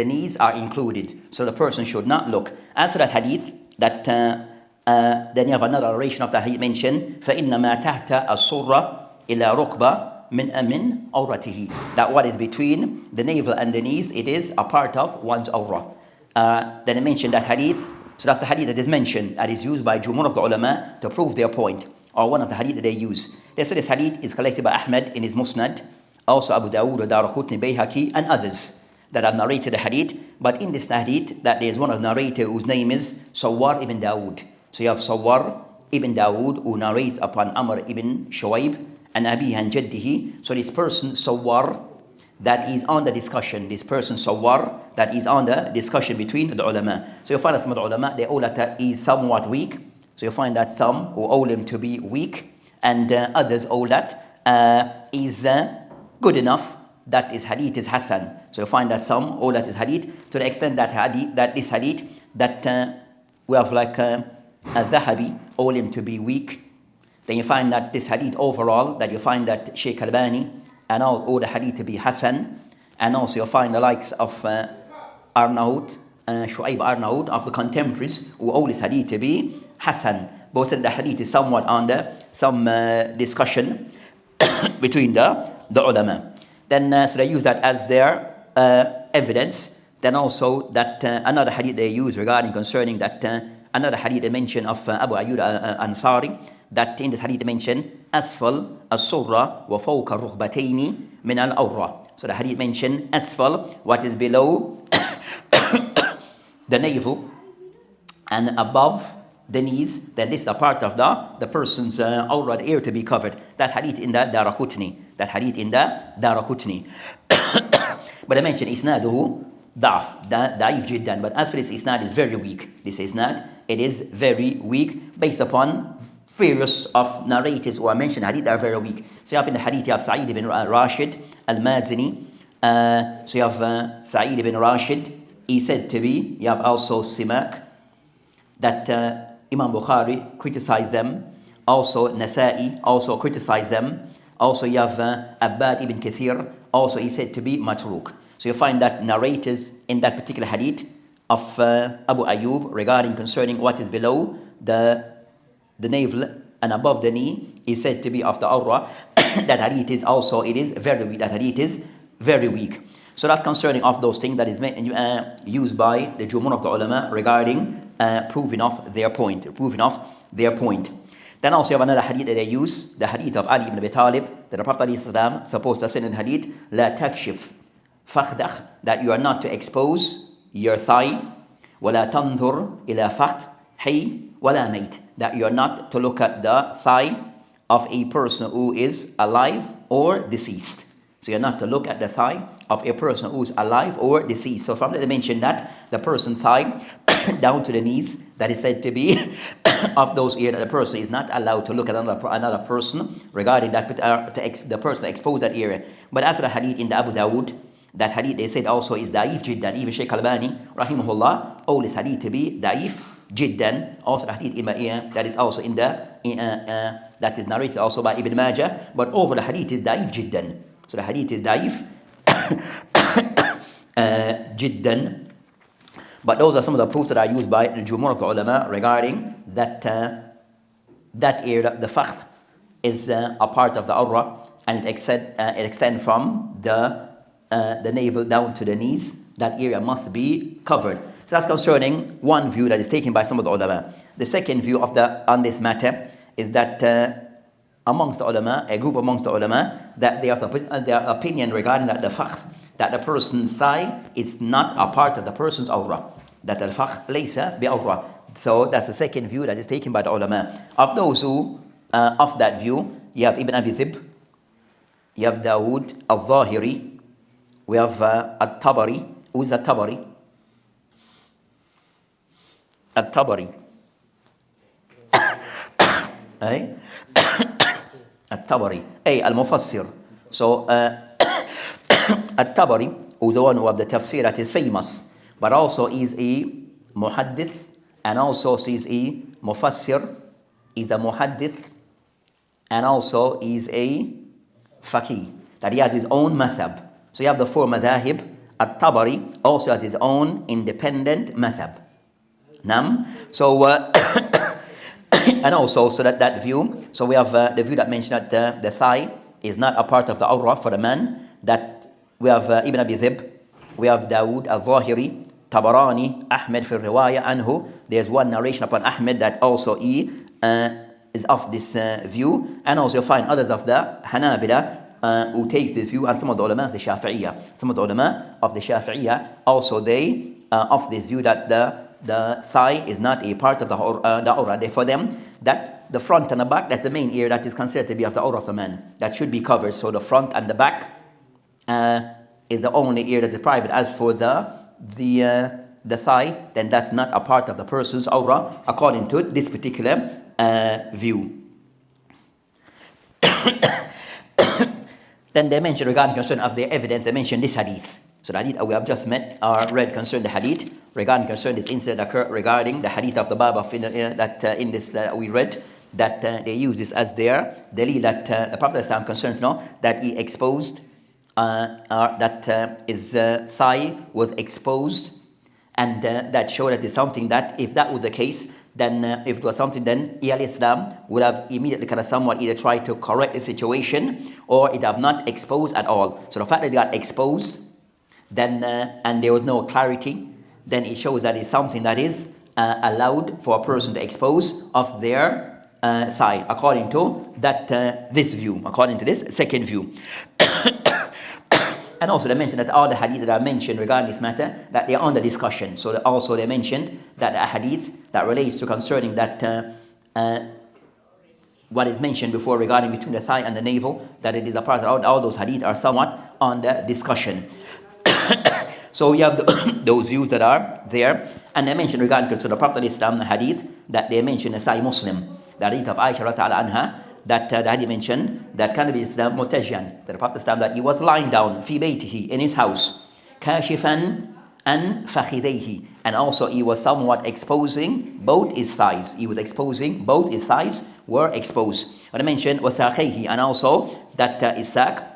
knees are included. So the person should not look. As for that hadith, that then you have another narration of the hadith mentioned, فَإِنَّمَا تَحْتَ الصُّرَّةِ إِلَى رُكْبَةٍ min awratihi, that what is between the navel and the knees, it is a part of one's awrah. Then I mentioned that hadith. So that's the hadith that is mentioned, that is used by Jumhur of the ulama to prove their point, or one of the hadith that they use. They say this hadith is collected by Ahmad in his Musnad, also Abu Dawud, Daraqutni, Bayhaqi, and others that have narrated the hadith. But in this hadith, that there is one of the narrators whose name is Sawwar ibn Dawood. So you have Sawwar ibn Dawood who narrates upon Amr ibn Shuaib and Abi and Jaddihi. So this person Sawwar, that is on the discussion. This person Sawwar, that is on the discussion between the ulama. So you find that some of the ulama, they all that is somewhat weak. So you find that some who hold him to be weak, and others hold that is good enough, that is hadith is Hasan. So you find that some hold that is hadith to the extent that hadith, that this hadith, that we have like Al-Dhahabi hold him to be weak. Then you find that this hadith overall, that you find that Shaykh Albani and all the hadith to be Hasan, and also you find the likes of Arnaud, Shu'aib Arnaud, of the contemporaries, who all this hadith to be Hasan. Both said the hadith is somewhat under some discussion between the ulama. Then so they use that as their evidence. Then also that another hadith they use regarding concerning that another hadith they mention of Abu Ayyub Ansari, that in this hadith they mention asfal as-surra wa fawqa ruhbataini min al-awra. So the hadith mention asfal, what is below the navel and above the knees, that this is a part of the person's awra, the ear to be covered. That hadith in the Daraqutni. That hadith in the Daraqutni. But I mentioned isnaduhu da'if jiddan. But as for this isnad, is very weak. This isnad, it is very weak based upon various of narrators who are mentioned hadith are very weak. So you have in the hadith, you have Sa'id ibn Rashid al-Mazini. So you have Sa'id ibn Rashid, he said to be. You have also Simak, that Imam Bukhari criticized them. Also Nasa'i also criticized them. Also you have Abbad ibn Kathir, also he said to be matruk. So you find that narrators in that particular hadith of Abu Ayyub regarding concerning what is below the navel and above the knee is said to be of the awra. That hadith is also, it is very weak. That hadith is very weak. So that's concerning of those things that is used by the Jumhur of the ulama regarding proving of their point. Then also you have another hadith that they use, the hadith of Ali ibn Abi Talib, that the Prophet ﷺ supposed to say in the hadith, لا تكشف فخذك, that you are not to expose your thigh, ولا تنظر إلى فخذ حي ولا ميت, that you are not to look at the thigh of a person who is alive or deceased. So you're not to look at the thigh of a person who is alive or deceased. So from that they mention that the person's thigh down to the knees, that is said to be of those ears, that the person is not allowed to look at another person regarding that the person exposed that area. But as for the hadith in the Abu Dawud, that hadith they said also is da'if jiddan. Even Shaykh Albani rahimahullah all this hadith to be da'if jiddan. Also the hadith in that is also in the that is narrated also by Ibn Majah, but over the hadith is da'if jiddan. So the hadith is da'if jiddan. But those are some of the proofs that are used by the Jumhur of the ulama regarding that that area, the fakht, is a part of the awra, and it extends from the navel down to the knees. That area must be covered. So that's concerning one view that is taken by some of the ulama. The second view on this matter is that amongst the ulama, a group amongst the ulama, that they have their opinion regarding that the fakht, that the person's thigh is not a part of the person's awra. That al-fakh laysa bi-awra. So that's the second view that is taken by the ulama. Of those who, of that view, you have Ibn Abi Dhib, you have Dawood al-Zahiri, we have al-Tabari. Who is al-Tabari? Al-Tabari. Al-Tabari. Al-Mufassir. So, Al-Tabari, who is the one who have the tafsir that is famous, but also is a muhaddith, and also is a mufassir, is a muhaddith, and also is a faqih, that he has his own madhab. So you have the four madhahib. At-Tabari also has his own independent madhab. Nam. So and also so that view. So we have the view that mentioned that the thigh is not a part of the awrah for the man. That we have Ibn Abi Dhib, we have Dawood al-Zahiri, Tabarani, Ahmed fi riwaya anhu. There's one narration upon Ahmed that also is of this view, and also you find others of the Hanabila who takes this view, and some of the ulama of the Shafi'iyah. Some of the ulama of the Shafi'iyah also they of this view that the thigh is not a part of the awrah. For them, that the front and the back, that's the main ear that is considered to be of the awrah of the man. That should be covered. So the front and the back is the only ear that is private. As for the thigh, then that's not a part of the person's awrah according to this particular view. Then they mention regarding concern of the evidence, they mention this hadith. So the hadith we have just met or read concerning the hadith regarding concern this incident occurred regarding the hadith of the Bab of that in this we read, that they use this as their dalil that the Prophet ﷺ concerns that he exposed that his thigh was exposed, and that showed that it's something that if that was the case, then if it was something, then Islam would have immediately kind of somewhat either tried to correct the situation, or it have not exposed at all. So the fact that they got exposed, then and there was no clarity, then it shows that it's something that is allowed for a person to expose of their thigh, according to that this view, according to this second view. And also they mentioned that all the hadith that are mentioned regarding this matter, that they are under discussion. So also they mentioned that a hadith that relates to concerning that what is mentioned before regarding between the thigh and the navel, that it is a part of all those hadith are somewhat under discussion. So we have those views that are there, and they mentioned regarding to the Prophet Islam, the hadith that they mentioned in Sahih Muslim, the hadith of Aisha radiallahu anha, that the hadith mentioned that kind of Islam mutajan, that the Prophet Islam, that he was lying down fi baytihi, in his house, kashifan an fakhidayhi, and also he was somewhat exposing both his thighs. He was exposing both his thighs were exposed. What I mentioned was saqayhi, and also that his sack.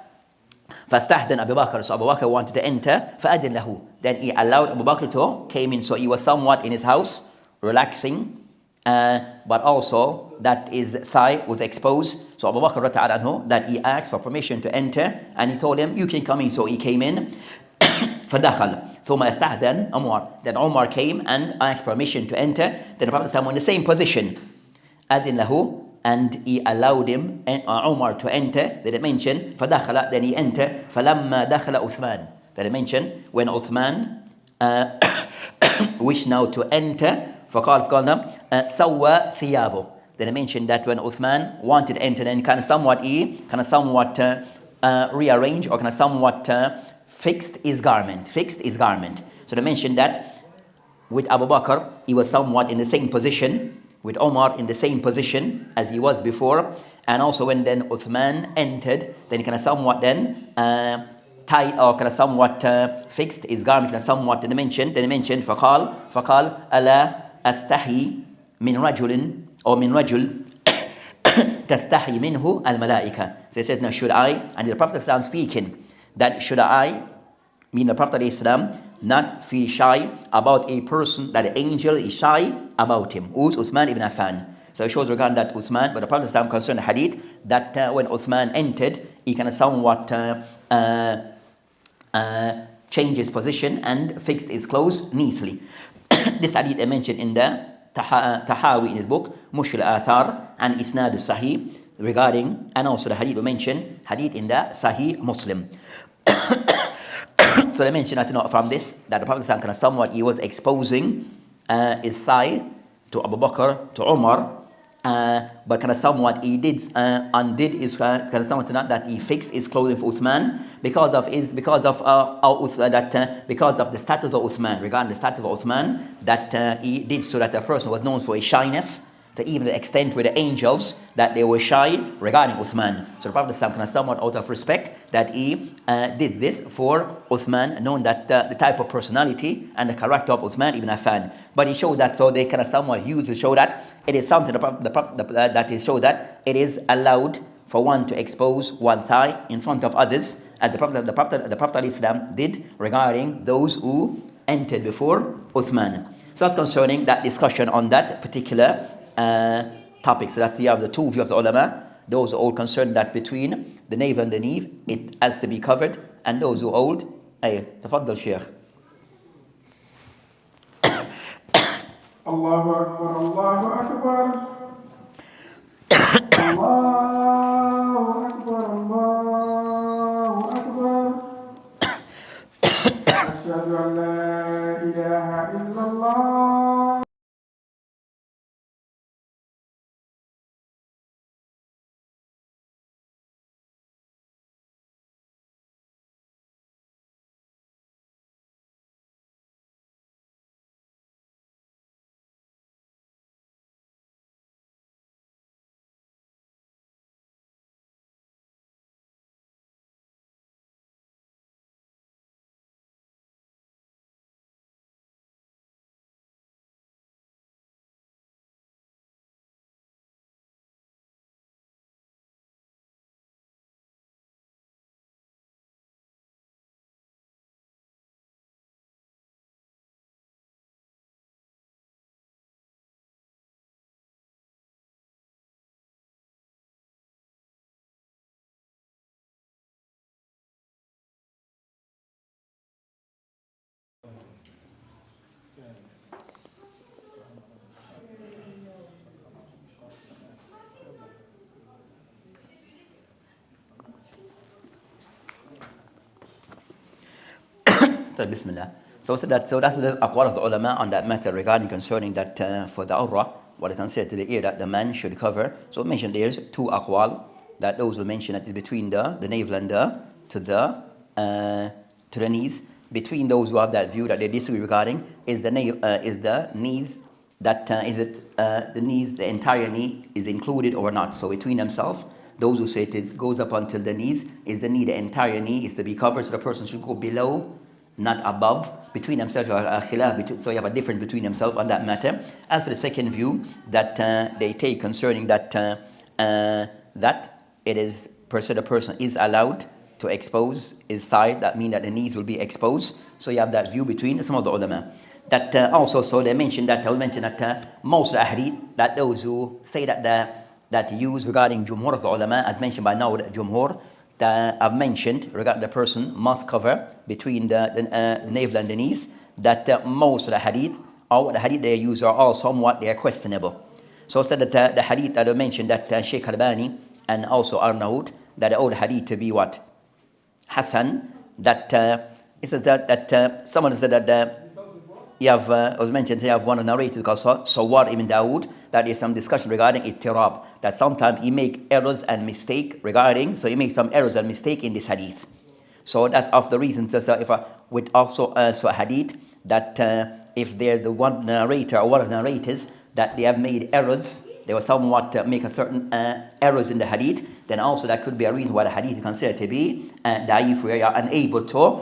فاستحدن Abu Bakr, so Abu Bakr wanted to enter, فأذن له, then he allowed Abu Bakr to came in. So he was somewhat in his house relaxing, but also that his thigh was exposed. So Abu Bakr radiallahu anhu, that he asked for permission to enter, and he told him you can come in. So he came in. فدخل ثم استأذن Omar, then Omar came and asked permission to enter. Then the Prophet was in the same position, أذن له, and he allowed him Omar to enter. Then they mention فدخل, then he entered. فلما دخل عثمان, then they mention when Uthman wished now to enter, فقال سوى ثيابه, then they mentioned that when Uthman wanted to enter, then kind of somewhat rearranged, or kind of somewhat fixed his garment. So they mentioned that with Abu Bakr he was somewhat in the same position, with Omar in the same position as he was before, and also when then Uthman entered, then he kind of somewhat then tied, or kind of somewhat fixed his garment, kind of somewhat. Then they mentioned فقال ألا أستحي من رجل أو من رجل تستحي منه الملائكة. So he said, now should I, and the Prophet Islam speaking, that should I, mean the Prophet Islam, not feel shy about a person that the angel is shy about him, who's Uthman ibn Affan. So it shows regarding that Uthman, but the Prophet Islam concerned the hadith that when Uthman entered, he kind of somewhat changed his position and fixed his clothes neatly. This hadith I mentioned in the Tahawi in his book Mushkil Athar and Isnad al-Sahih regarding, and also the hadith we mentioned, hadith in the Sahih Muslim. So they mentioned that from this, that the Prophet kind of somewhat he was exposing his thigh to Abu Bakr, to Omar, but kind of somewhat he did undid his kind of somewhat not that he fixed his clothing for Uthman because of the status of Uthman, regarding the status of Uthman, that he did, so that the person was known for his shyness, to even the extent where the angels that they were shy regarding Uthman. So the Prophet kind of somewhat out of respect that he did this for Uthman, knowing that the type of personality and the character of Uthman ibn Affan. But he showed that, so they kind of somewhat used to show that it is something that is show that it is allowed for one to expose one thigh in front of others, as the Prophet Islam did regarding those who entered before Uthman. So that's concerning that discussion on that particular topic. So that's the two views of the ulama. Those who all concerned that between the navel and the knee it has to be covered, and those who hold تفضل شيخ. Allahu Akbar, Allahu Akbar. Allahu Akbar, Allahu Akbar. Ashhadu an la ilaha illallah. Bismillah. So that's the aqwal of the ulama on that matter regarding concerning that for the awrah, what I can say to the ear that the man should cover. So mentioned there's two aqwal that those who mention that is between the navel and to the knees. Between those who have that view that they disagree regarding is the knees that is it the knees, the entire knee is included or not. So between themselves, those who say it goes up until the knees, is the knee, the entire knee is to be covered, so the person should go below, not above. Between themselves, so you have a difference between themselves on that matter. As for the second view that they take concerning that that it is the person is allowed to expose his thigh, that means that the knees will be exposed. So you have that view between some of the ulama. That also, so they mentioned that most of the hadith, that those who say that use regarding jumhur of the ulama, as mentioned by now, the jumhur, that I've mentioned regarding the person must cover between the navel and the knees, that most of the hadith, or the hadith they use are all somewhat, they are questionable. So said that the hadith that I mentioned, that Sheikh Albani and also Arnaud, that the old hadith to be what? Hassan, that it says that someone said that you have, was mentioned, you have one narrator called Sawar ibn Dawood, that is some discussion regarding ittirab, that sometimes he make errors and mistake regarding, so he makes some errors and mistake in this hadith. So that's of the reasons, if with also so a hadith, that if there's the one narrator or one of the narrators, that they have made errors, they were somewhat make a certain errors in the hadith, then also that could be a reason why the hadith is considered to be da'if, where you are unable to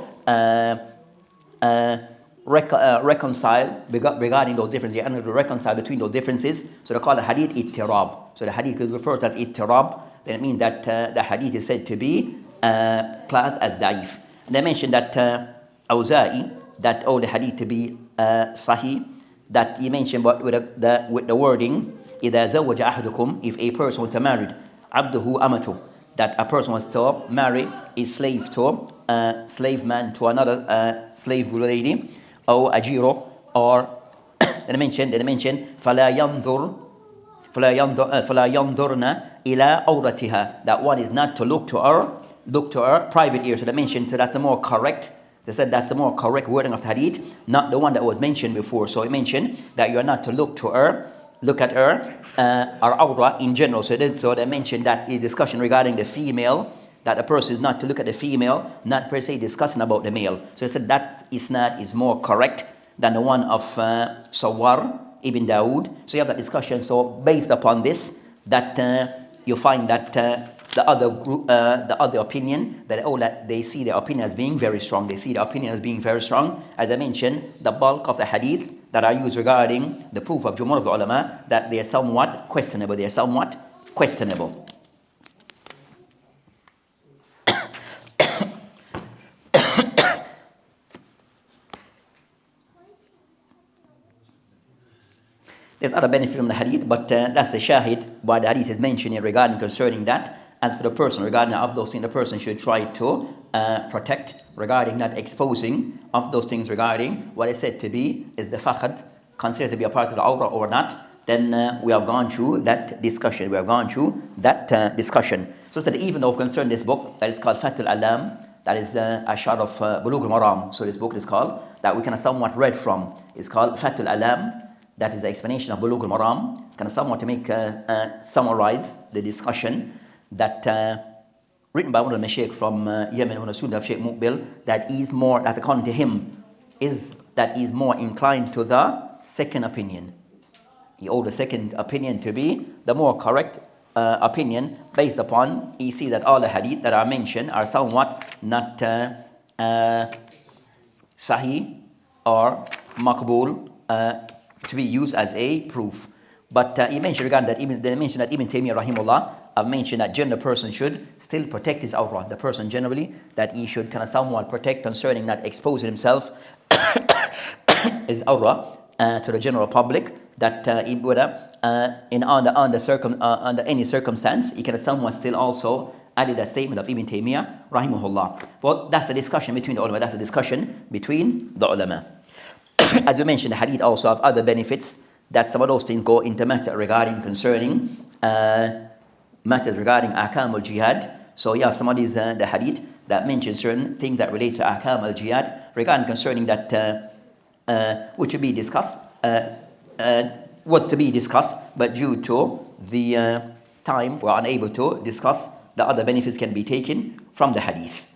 reconcile regarding those differences. You're unable to reconcile between those differences. So they call the hadith ittirab. So the hadith is referred to as ittirab. Then it means that the hadith is said to be classed as da'if. And they mentioned that Awza'i, that all the hadith to be sahih, that he mentioned but with the wording, إِذَا زَوَّجَ أَحَدُكُمْ, if a person was to marry عَبْدُهُ أَمَتُهُ, that a person was to marry a slave to slave man to another slave lady, or ajiro, or they mentioned فَلَا يَنْظُرْنَ إِلَىٰ أَوْرَتِهَا, that one is not to look to her private ear. So they mentioned, so that's the more correct. They said that's the more correct wording of the hadith, not the one that was mentioned before. So it mentioned that you are not to look at her, or awra in general. So they mentioned that the discussion regarding the female, that a person is not to look at the female, not per se discussing about the male. So he said that isnad is more correct than the one of Sawar Ibn Dawood. So you have that discussion. So based upon this, that you find that the other group, the other opinion, that they see their opinion as being very strong. They see the opinion as being very strong. As I mentioned, the bulk of the hadith that are used regarding the proof of Jumhur of the ulama, that they are somewhat questionable. They are somewhat questionable. There's other benefit from the hadith, but that's the shahid why the hadith is mentioning regarding concerning that. And for the person, regarding of those things, the person should try to protect regarding not exposing of those things regarding what is said to be is the fakhad considered to be a part of the awrah or not. Then we have gone through that discussion. So that even though concerning this book that is called Fatul Alam, that is a shard of Bulugh al-Maram. So this book is called, that we can somewhat read from, is called Fatul Alam. That is the explanation of Bulugh al-Maram. Kind of somewhat to make summarize the discussion that written by one of the Mashaykh from Yemen, one of the students of Sheikh Muqbil, that is more, that according to him, is more inclined to the second opinion. He holds the second opinion to be the more correct opinion, based upon he sees that all the hadith that are mentioned are somewhat not sahih or maqbul to be used as a proof. But he mentioned regarding that, they mentioned that Ibn Taymiyyah rahimahullah have mentioned that general person should still protect his awrah. The person generally, that he should kind of somewhat protect concerning not exposing himself his awrah to the general public, that under any circumstance he can somewhat still also added a statement of Ibn Taymiyyah rahimahullah. But that's the discussion between the ulama. That's the discussion between the ulama. As we mentioned, the hadith also have other benefits, that some of those things go into matter regarding concerning matters regarding ahkam al-jihad. So you have some of these the hadith that mention certain things that relate to ahkam al-jihad regarding concerning that which would be discussed, was to be discussed, but due to the time we're unable to discuss. The other benefits can be taken from the hadith.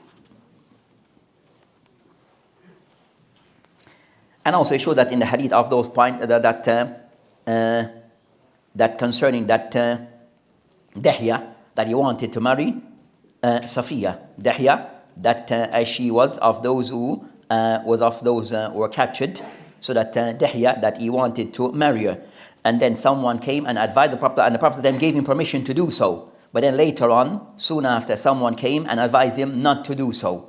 And also show that in the hadith of those points that concerning that Dihya, that he wanted to marry Safiya. Dihya, that as she was of those who were captured, so that Dihya, that he wanted to marry her. And then someone came and advised the Prophet, and the Prophet then gave him permission to do so. But then later on, soon after, someone came and advised him not to do so.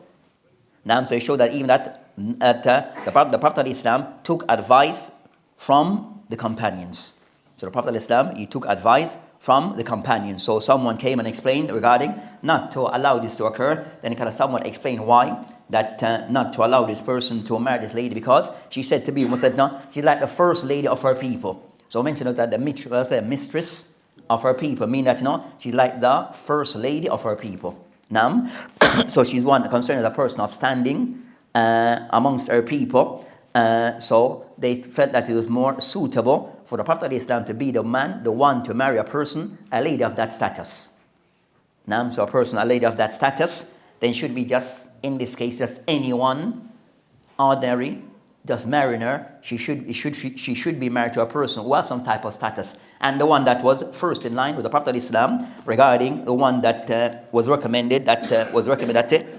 Now, so it showed that even that the Prophet of Islam took advice from the companions. So the Prophet of Islam, he took advice from the companions. So someone came and explained regarding not to allow this to occur. Then he kind of somewhat explained why, that not to allow this person to marry this lady, because she said to be, she's like the first lady of her people. So mentioned that the mistress of her people, mean that she's like the first lady of her people. Now, so she's one concerned as a person of standing amongst her people. So they felt that it was more suitable for the Prophet of Islam to be the one to marry a lady of that status. Now, so a lady of that status, then should be just, in this case, just anyone ordinary, just marrying her. She should be married to a person who has some type of status. And the one that was first in line with the Prophet of Islam regarding the one that was recommended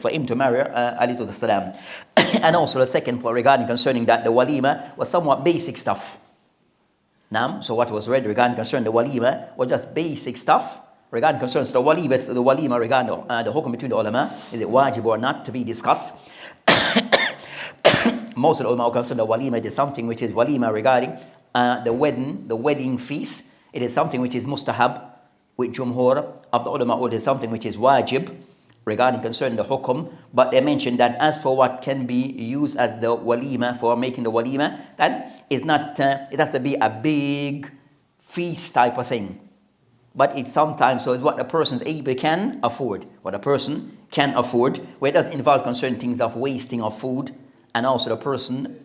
for him to marry alayhi salam. And also the second point regarding concerning that the walima was somewhat basic stuff. Now, so what was read regarding concerning the walima was just basic stuff. Regarding concerns the walima regarding the hukum between the ulama, is it wajib or not, to be discussed. Most of the ulama are concerned the walima is something which is walima regarding the wedding feast. It is something which is mustahab, with jumhur of the ulama, or it is something which is wajib regarding concerning the hukum. But they mentioned that as for what can be used as the walima, for making the walima, that is not, it has to be a big feast type of thing. But it's sometimes, so it's what a person can afford. What a person can afford, where it does involve concerning things of wasting of food, and also the person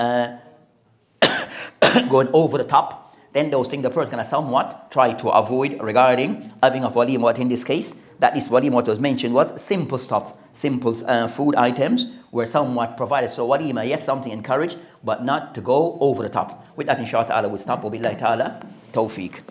going over the top. Then those things the person can somewhat try to avoid regarding having a walima. What in this case, that this walima what was mentioned was simple stuff simple food items were somewhat provided. So walima, yes, something encouraged, but not to go over the top. With that, inshallah ta'ala, we'll stop. Wabillahi ta'ala, tawfiq.